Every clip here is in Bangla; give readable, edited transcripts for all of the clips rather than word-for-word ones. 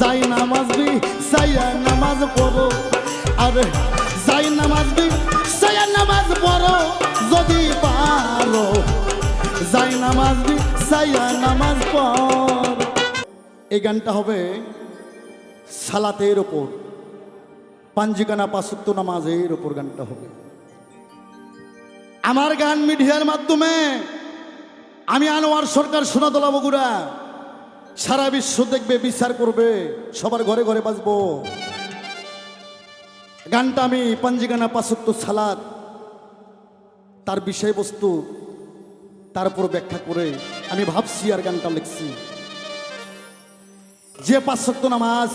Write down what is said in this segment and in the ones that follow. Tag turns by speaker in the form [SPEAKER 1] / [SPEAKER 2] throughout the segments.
[SPEAKER 1] যাই নামাজ বি সাইয়া নামাজ পড়ো আরে যাই নামাজ বি সাইয়া নামাজ পড়ো যদি পারো যাই নামাজ বি সাইয়া নামাজ পড়ো। এই গানটা হবে সালাতের ওপর, পাঞ্জিকানা পাঁচওয়াক্ত নামাজের ওপর গানটা হবে। আমার গান মিডিয়ার মাধ্যমে আমি আনোয়ার সরকার সোনাতলা বগুড়া সারা বিশ্ব দেখবে, বিচার করবে, সবার ঘরে ঘরে বাজবো। গানটা আমি পাঞ্জিকানা পাঁচওয়াক্ত সালাত তার বিষয়বস্তু তার উপর ব্যাখ্যা করে আমি ভাবছি আর গানটা লিখছি। যে পাঁচওয়াক্ত নামাজ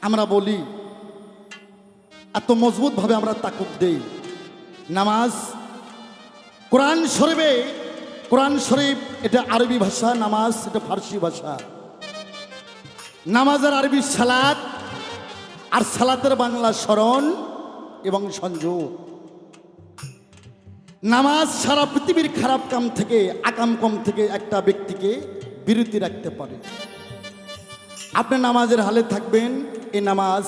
[SPEAKER 1] আমরা বলি, এত মজবুত ভাবে আমরা তাকুদ দেই, নামাজ কোরআন শরীফে, কোরআন শরীফ এটা আরবি ভাষা, নামাজ এটা ফার্সি ভাষা। নামাজের আরবি সালাত আর সালাতের বাংলা স্মরণ এবং সংযোগ। নামাজ সারা পৃথিবীর খারাপ কাম থেকে, আকাম কম থেকে একটা ব্যক্তিকে বিরতি রাখতে পারে। আপনি নামাজের হালে থাকবেন, এই নামাজ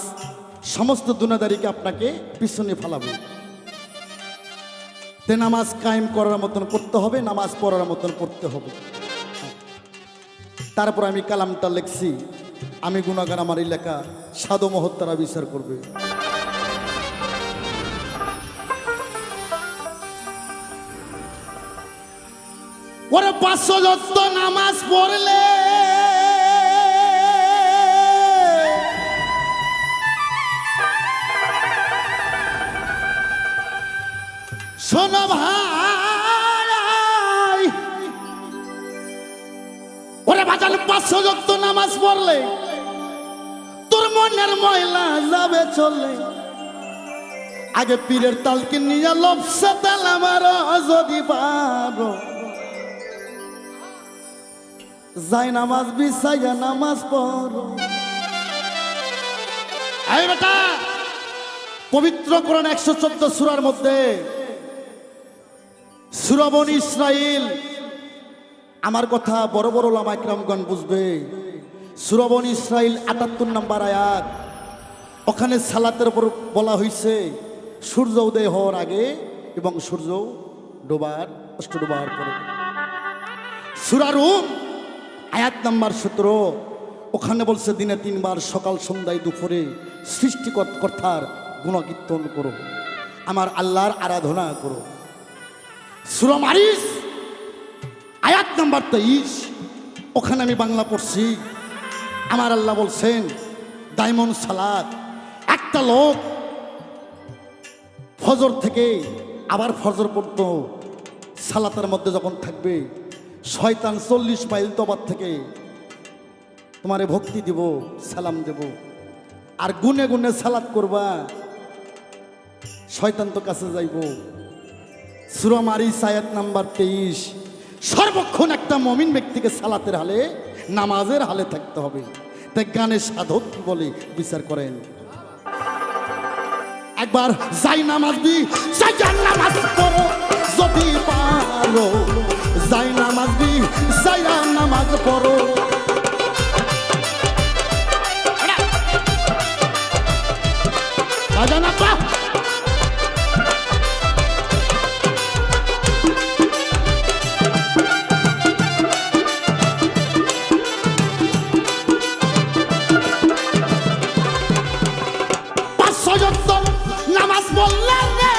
[SPEAKER 1] সমস্ত দুনিয়াদারিকে আপনাকে পিছনে ফেলাবে। তে নামাজ কায়েম করার মতন করতে হবে, নামাজ পড়ার মতন পড়তে হবে। তারপর আমি কালামটা লিখছি, আমি গুনাহগার, আমার এই লেখা সাধু মহত্তারা বিচার করবে। ওরে 500 যত নামাজ পড়লে শোনো ভাই, ওরে বাজাল 500 যত নামাজ পড়লে তোর মনের ময়লা যাবে চলে। আগে পীরের তালকে নিয়ে লবসা তাল আমার যদি পারো যাই নামাজ বিছাইয়া নামাজ পড়ো। এই বেটা, পবিত্র কোরআন 114 সূরার মধ্যে সূরা বনী ইসরাইল, আমার কথা বড় বড় ওলামা ইকরামগণ বুঝবে। সূরা বনী ইসরাইল 78 নম্বর আয়াত, ওখানে সালাতের উপর বলা হয়েছে সূর্য উদয় হওয়ার আগে এবং সূর্য ডোবার, অস্ত ডোবার পরে। সূরা রুম আয়াত নাম্বার 17, ওখানে বলছে দিনে 3 বার সকাল সন্ধ্যায় দুপুরে সৃষ্টিকর্তার গুণকীর্তন করো, আমার আল্লাহর আরাধনা করো। সূরা মারিস আয়াত নাম্বার 23, ওখানে আমি বাংলা পড়ছি, আমার আল্লাহ বলছেন দাইমন সালাত। একটা লোক ফজর থেকে আবার ফজর পড়তো, সালাতের মধ্যে যখন থাকবে শয়তান 40 মাইল তবার থেকে তোমারে ভক্তি দিব, সালাম দেব, আর গুনে গুনে সালাত করবা, শয়তান তো কাছে যাইব। সূরা মারিস আয়াত নাম্বার 23, সর্বক্ষণ একটা মুমিন ব্যক্তিকে সালাতের হালে, নামাজের হালে থাকতে হবে। তাই গানের সাধক কি বলে বিচার করেন। একবার যাই নামাজ দি সাইয়া নামাজ পড়ো যদি পারো, যাই নামাজ দি সাইয়া নামাজ পড়ো। আজানা পা নামাজ বললে রে,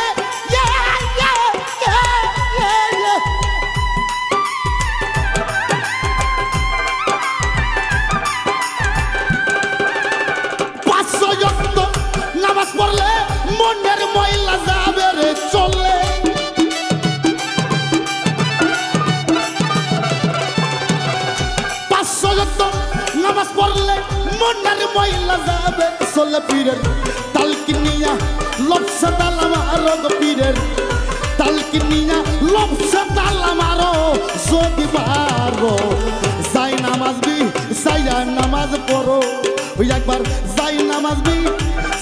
[SPEAKER 1] নামাজ পড়লে মনের ময়লা যাবে রে চলে। 500 যত নামাজ পড়লে মনের ময়লা যাবে চলে। পীরের তালকি নিয়া লবসা তালা মারো, পীরের তালকি নিয়া লবসা তালা মারো যদি পারো, যাই নামাজ বি সাইয়া নামাজ পড়ো। ওই একবার যাই নামাজ বি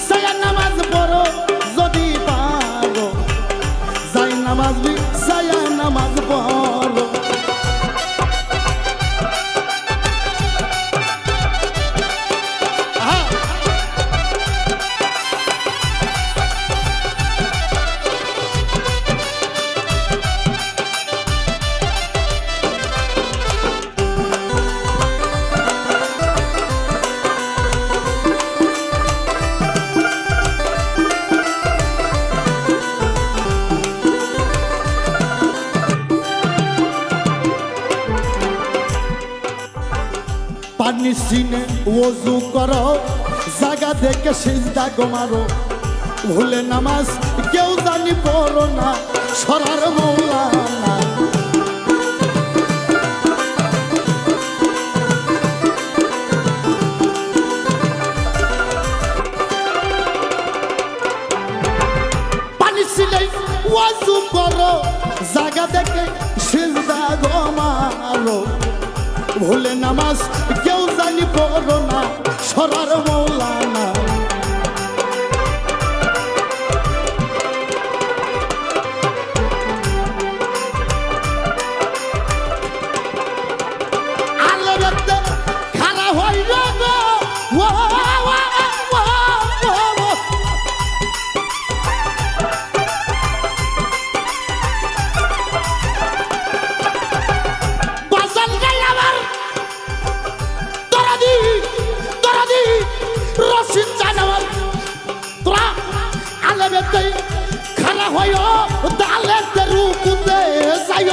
[SPEAKER 1] সাইয়া নামাজ পড়ো যদি পারো, যাই নামাজ বি সাইয়া নামাজ পড়ো। পানি সিনে ওযু করো জায়গা দেখে সিজদা গো মারো ভুলে নামাজ কেউ জানি পড়ো না সরার মৌলানা পানি সিনে ওযু করো জায়গা দেখে সিজদা গো মারো ভুলে নামাজ কেউ জানি পড়ো না সরার মৌলানা আলোতে খাড়া হইল গো খানা হয় দালেতে রুকুতে যাই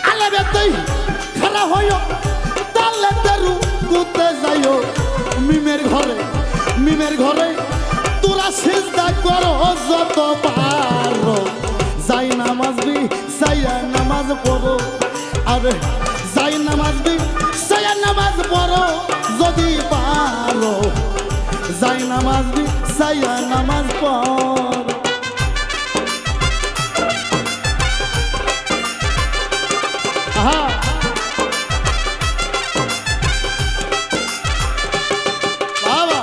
[SPEAKER 1] আলেবেতেই খানা হয় দালেতে রুকুতে যাই মিমের ঘরে তোরা সিজদা করো যত পারো যাই নামাজ বি সাইয়া নামাজ পড়ো আরে যাই নামাজ বি সাইয়া নামাজ পড়ো যদি পারো যাই নামাজ বি সাইয়া নামাজ পড়ো বাবা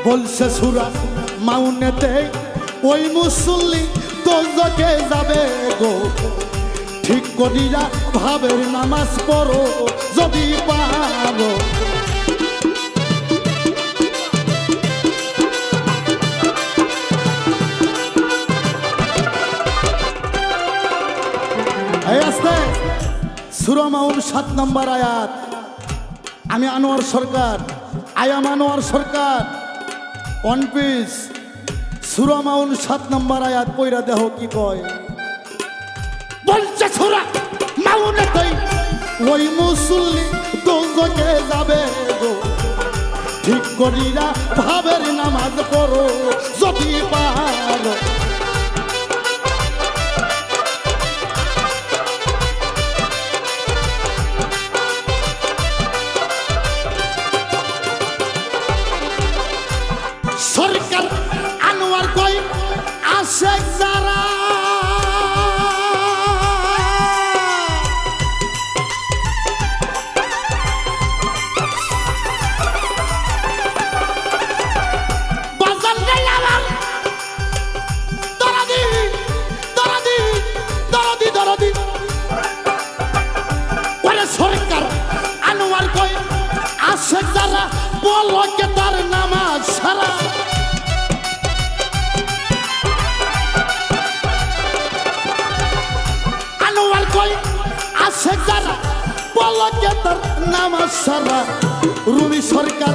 [SPEAKER 1] বলছে সুরা মাউনেতে ওই মুসল্লি দোজখে যাবে গো ঠিক করিয়া ভাবের নামাজ পড়ো যদি পারো এই আস্তে সূরা মাউন 7 নম্বর আয়াত আমি আনোয়ার সরকার আয়াম আনোয়ার সরকার ওয়ান পিস সূরা মাউন 7 নম্বর আয়াত পয়রা দেহ কি কয় বলছে সূরা মাউনেতে ওই মুসল্লি দোজখে যাবে গো ঠিক করিয়া ভাবের নামাজ পড়ো যদি পারো সরকার আনোয়ার কই আসে যারা বাজার গেল আমার দরদি দরদি দরদি দরদি ওরে সরকার আনোয়ার কই আসে যারা বলো কে তার নামাজ সারা আনোয়ার কই আসে যারা বলো কে তার নামাজ সারা রুমি সরকার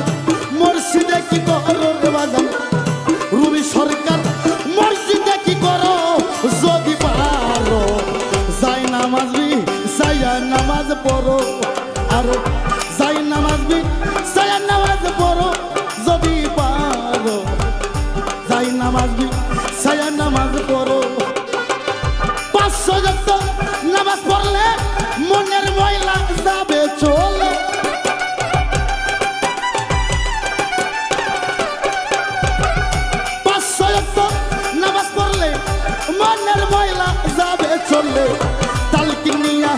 [SPEAKER 1] মসজিদে কি করো রে বাজান রুমি সরকার মসজিদে কি করো যদি পারো যাই নামাজ বি সাইয়া নামাজ পড়ো আর যাই নামাজ বি সাইয়া নামাজ পড়ো যদি পারো যাই নামাজ বি সাইয়া নামাজ পড়ো 500 যত নামাজ পড়লে মনের ময়লা যাবে চলে নামাজ পড়লে মনের ময়লা যাবে চলে তালকিন নিয়া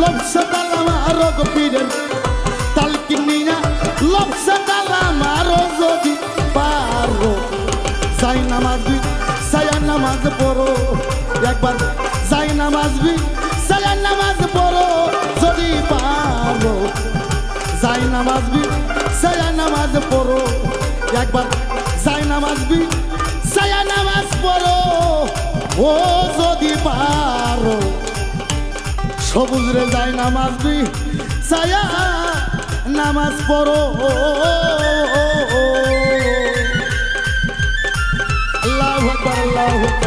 [SPEAKER 1] লবসে তালা মারো গো পীরের তালকিন নিয়া লবসে তালা মারো যদি পারো যাই নামাজ বি সায়া নামাজ পড়ো একবার যাই নামাজ বি সায়া নামাজ পড়ো যদি পারো নামাজবি সায়া নামাজ পড়ো একবার যাই নামাজবি সায়া নামাজ পড়ো ও যদি পারো সবুজ রে যাই নামাজবি সায়া নামাজ পড়ো আল্লাহু আকবার আল্লাহু আকবার